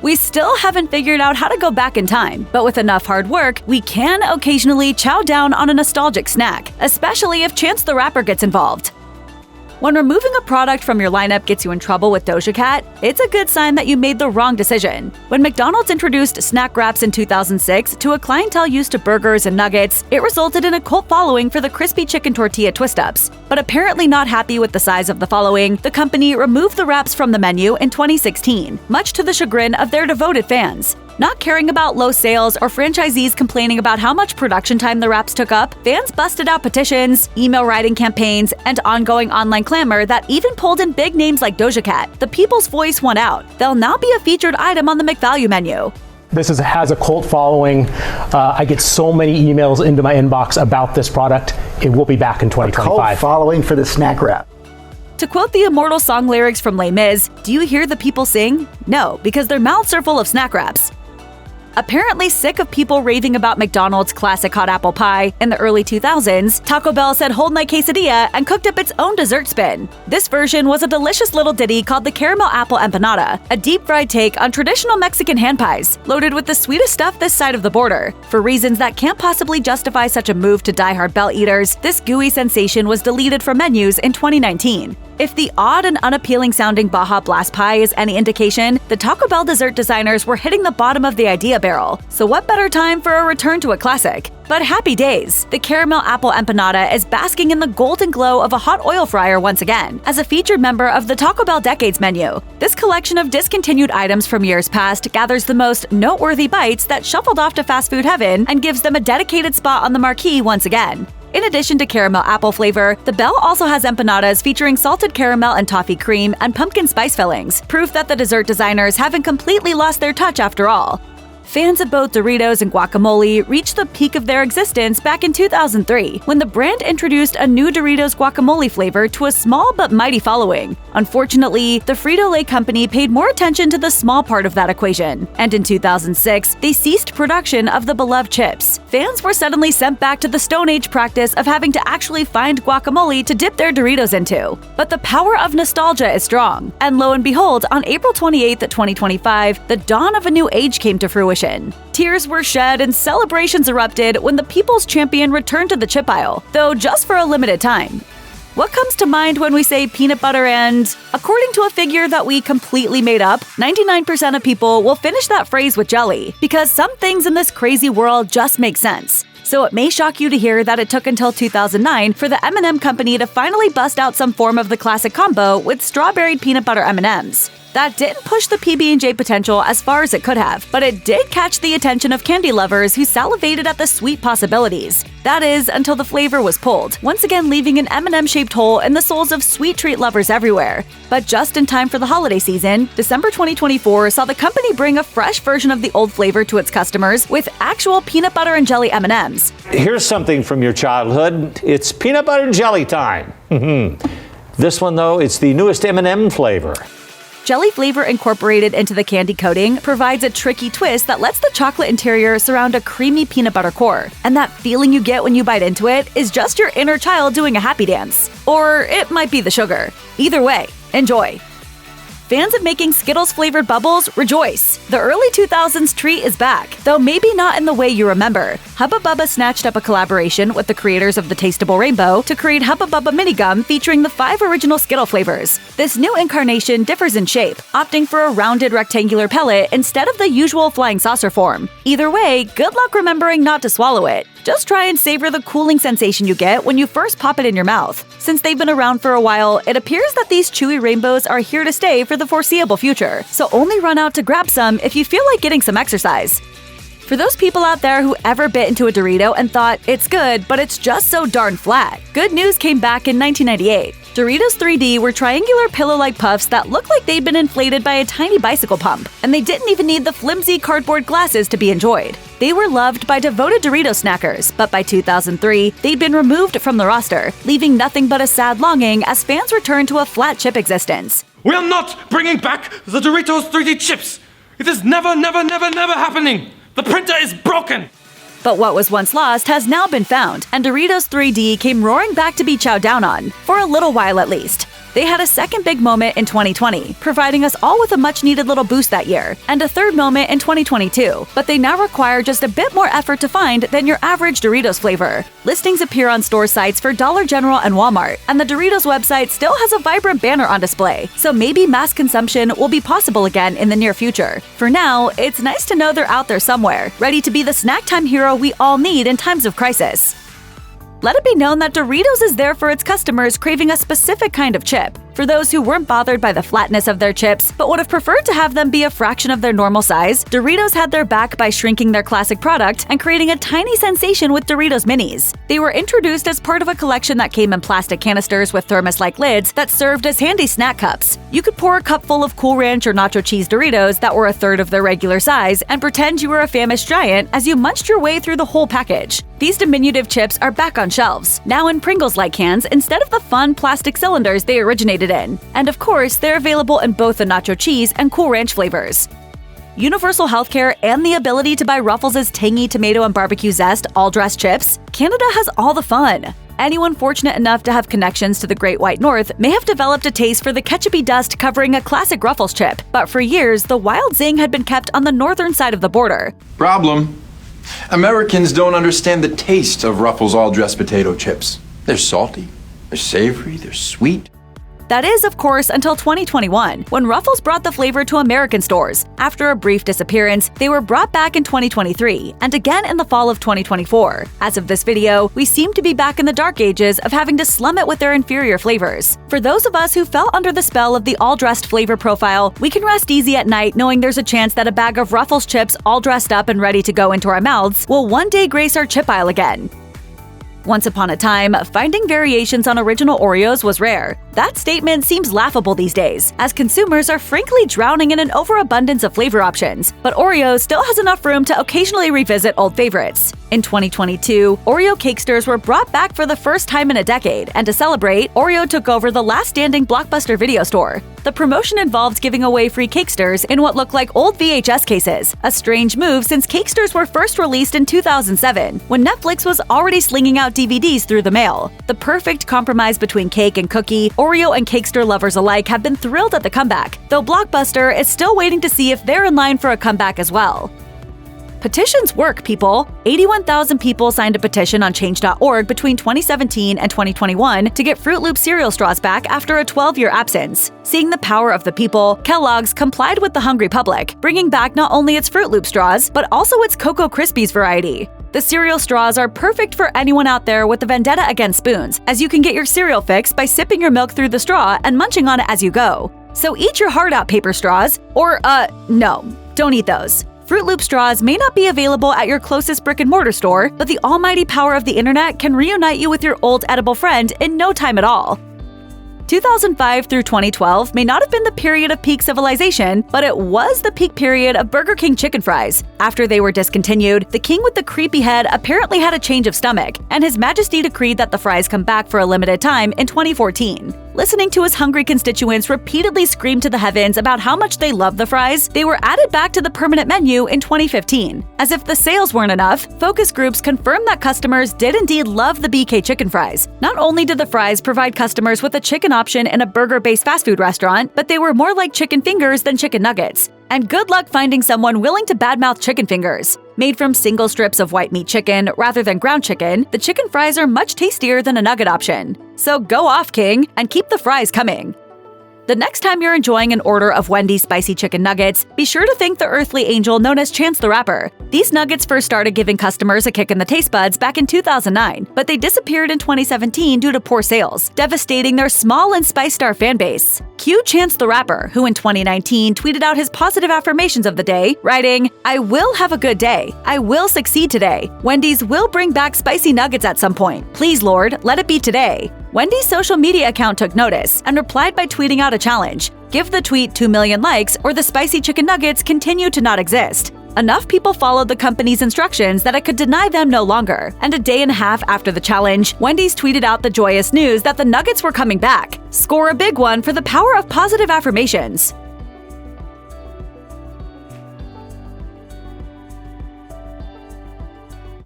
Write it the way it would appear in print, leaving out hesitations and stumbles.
We still haven't figured out how to go back in time, but with enough hard work, we can occasionally chow down on a nostalgic snack, especially if Chance the Rapper gets involved. When removing a product from your lineup gets you in trouble with Doja Cat, it's a good sign that you made the wrong decision. When McDonald's introduced snack wraps in 2006 to a clientele used to burgers and nuggets, it resulted in a cult following for the crispy chicken tortilla twist-ups. But apparently not happy with the size of the following, the company removed the wraps from the menu in 2016, much to the chagrin of their devoted fans. Not caring about low sales or franchisees complaining about how much production time the wraps took up, fans busted out petitions, email writing campaigns, and ongoing online clamor that even pulled in big names like Doja Cat. The people's voice won out. They'll now be a featured item on the McValue menu. This has a cult following. I get so many emails into my inbox about this product. It will be back in 2025. A cult following for the snack wrap. To quote the immortal song lyrics from Les Mis, do you hear the people sing? No, because their mouths are full of snack wraps. Apparently sick of people raving about McDonald's classic hot apple pie, in the early 2000s, Taco Bell said hold my quesadilla and cooked up its own dessert spin. This version was a delicious little ditty called the Caramel Apple Empanada, a deep-fried take on traditional Mexican hand pies, loaded with the sweetest stuff this side of the border. For reasons that can't possibly justify such a move to diehard Bell eaters, this gooey sensation was deleted from menus in 2019. If the odd and unappealing-sounding Baja Blast pie is any indication, the Taco Bell dessert designers were hitting the bottom of the idea barrel. So what better time for a return to a classic? But happy days! The Caramel Apple Empanada is basking in the golden glow of a hot oil fryer once again, as a featured member of the Taco Bell Decades menu. This collection of discontinued items from years past gathers the most noteworthy bites that shuffled off to fast food heaven and gives them a dedicated spot on the marquee once again. In addition to caramel apple flavor, the Bell also has empanadas featuring salted caramel and toffee cream and pumpkin spice fillings, proof that the dessert designers haven't completely lost their touch after all. Fans of both Doritos and guacamole reached the peak of their existence back in 2003, when the brand introduced a new Doritos guacamole flavor to a small but mighty following. Unfortunately, the Frito-Lay company paid more attention to the small part of that equation, and in 2006, they ceased production of the beloved chips. Fans were suddenly sent back to the Stone Age practice of having to actually find guacamole to dip their Doritos into. But the power of nostalgia is strong, and lo and behold, on April 28, 2025, the dawn of a new age came to fruition. Tears were shed and celebrations erupted when the People's Champion returned to the chip aisle, though just for a limited time. What comes to mind when we say peanut butter and… According to a figure that we completely made up, 99% of people will finish that phrase with jelly, because some things in this crazy world just make sense. So it may shock you to hear that it took until 2009 for the M&M company to finally bust out some form of the classic combo with strawberry peanut butter M&Ms. That didn't push the PB&J potential as far as it could have, but it did catch the attention of candy lovers who salivated at the sweet possibilities. That is, until the flavor was pulled, once again leaving an M&M-shaped hole in the souls of sweet treat lovers everywhere. But just in time for the holiday season, December 2024 saw the company bring a fresh version of the old flavor to its customers with actual peanut butter and jelly M&Ms. Here's something from your childhood. It's peanut butter and jelly time. This one, though, it's the newest M&M flavor. Jelly flavor incorporated into the candy coating provides a tricky twist that lets the chocolate interior surround a creamy peanut butter core. And that feeling you get when you bite into it is just your inner child doing a happy dance. Or it might be the sugar. Either way, enjoy. Fans of making Skittles-flavored bubbles, rejoice! The early 2000s treat is back, though maybe not in the way you remember. Hubba Bubba snatched up a collaboration with the creators of the Tasteable Rainbow to create Hubba Bubba Mini Gum featuring the 5 original Skittle flavors. This new incarnation differs in shape, opting for a rounded rectangular pellet instead of the usual flying saucer form. Either way, good luck remembering not to swallow it. Just try and savor the cooling sensation you get when you first pop it in your mouth. Since they've been around for a while, it appears that these chewy rainbows are here to stay for the foreseeable future, so only run out to grab some if you feel like getting some exercise. For those people out there who ever bit into a Dorito and thought, it's good, but it's just so darn flat, good news came back in 1998. Doritos 3D were triangular pillow-like puffs that looked like they'd been inflated by a tiny bicycle pump, and they didn't even need the flimsy cardboard glasses to be enjoyed. They were loved by devoted Dorito snackers, but by 2003, they'd been removed from the roster, leaving nothing but a sad longing as fans returned to a flat chip existence. We are not bringing back the Doritos 3D chips! It is never happening! The printer is broken! But what was once lost has now been found, and Doritos 3D came roaring back to be chowed down on, for a little while at least. They had a second big moment in 2020, providing us all with a much-needed little boost that year, and a third moment in 2022, but they now require just a bit more effort to find than your average Doritos flavor. Listings appear on store sites for Dollar General and Walmart, and the Doritos website still has a vibrant banner on display, so maybe mass consumption will be possible again in the near future. For now, it's nice to know they're out there somewhere, ready to be the snack time hero we all need in times of crisis. Let it be known that Doritos is there for its customers craving a specific kind of chip. For those who weren't bothered by the flatness of their chips, but would have preferred to have them be a fraction of their normal size, Doritos had their back by shrinking their classic product and creating a tiny sensation with Doritos Minis. They were introduced as part of a collection that came in plastic canisters with thermos-like lids that served as handy snack cups. You could pour a cup full of Cool Ranch or Nacho Cheese Doritos that were a third of their regular size and pretend you were a famished giant as you munched your way through the whole package. These diminutive chips are back on shelves, now in Pringles-like cans instead of the fun plastic cylinders they originated in. And of course, they're available in both the Nacho Cheese and Cool Ranch flavors. Universal healthcare and the ability to buy Ruffles' tangy tomato and barbecue zest all dressed chips, Canada has all the fun. Anyone fortunate enough to have connections to the Great White North may have developed a taste for the ketchupy dust covering a classic Ruffles chip, but for years, the wild zing had been kept on the northern side of the border. Problem. Americans don't understand the taste of Ruffles All Dressed potato chips. They're salty, they're savory, they're sweet. That is, of course, until 2021, when Ruffles brought the flavor to American stores. After a brief disappearance, they were brought back in 2023, and again in the fall of 2024. As of this video, we seem to be back in the dark ages of having to slum it with their inferior flavors. For those of us who fell under the spell of the all-dressed flavor profile, we can rest easy at night knowing there's a chance that a bag of Ruffles chips all dressed up and ready to go into our mouths will one day grace our chip aisle again. Once upon a time, finding variations on original Oreos was rare. That statement seems laughable these days, as consumers are frankly drowning in an overabundance of flavor options. But Oreo still has enough room to occasionally revisit old favorites. In 2022, Oreo Cakesters were brought back for the first time in a decade, and to celebrate, Oreo took over the last standing Blockbuster video store. The promotion involved giving away free Cakesters in what looked like old VHS cases, a strange move since Cakesters were first released in 2007, when Netflix was already slinging out DVDs through the mail. The perfect compromise between cake and cookie, Oreo and Cakester lovers alike have been thrilled at the comeback, though Blockbuster is still waiting to see if they're in line for a comeback as well. Petitions work, people! 81,000 people signed a petition on Change.org between 2017 and 2021 to get Froot Loop cereal straws back after a 12-year absence. Seeing the power of the people, Kellogg's complied with the hungry public, bringing back not only its Froot Loop straws, but also its Cocoa Krispies variety. The cereal straws are perfect for anyone out there with a vendetta against spoons, as you can get your cereal fix by sipping your milk through the straw and munching on it as you go. So eat your heart out, paper straws. Or, no, don't eat those. Froot Loop straws may not be available at your closest brick-and-mortar store, but the almighty power of the internet can reunite you with your old edible friend in no time at all. 2005 through 2012 may not have been the period of peak civilization, but it was the peak period of Burger King chicken fries. After they were discontinued, the king with the creepy head apparently had a change of stomach, and His Majesty decreed that the fries come back for a limited time in 2014. Listening to his hungry constituents repeatedly scream to the heavens about how much they love the fries, they were added back to the permanent menu in 2015. As if the sales weren't enough, focus groups confirmed that customers did indeed love the BK chicken fries. Not only did the fries provide customers with a chicken option in a burger-based fast food restaurant, but they were more like chicken fingers than chicken nuggets. And good luck finding someone willing to badmouth chicken fingers. Made from single strips of white meat chicken rather than ground chicken, the chicken fries are much tastier than a nugget option. So go off, King, and keep the fries coming. The next time you're enjoying an order of Wendy's spicy chicken nuggets, be sure to thank the earthly angel known as Chance the Rapper. These nuggets first started giving customers a kick in the taste buds back in 2009, but they disappeared in 2017 due to poor sales, devastating their small and Spice Star fanbase. Cue Chance the Rapper, who in 2019 tweeted out his positive affirmations of the day, writing, "I will have a good day. I will succeed today. Wendy's will bring back spicy nuggets at some point. Please, Lord, let it be today." Wendy's social media account took notice and replied by tweeting out a challenge. Give the tweet 2 million likes or the spicy chicken nuggets continue to not exist. Enough people followed the company's instructions that it could deny them no longer. And a day and a half after the challenge, Wendy's tweeted out the joyous news that the nuggets were coming back. Score a big one for the power of positive affirmations.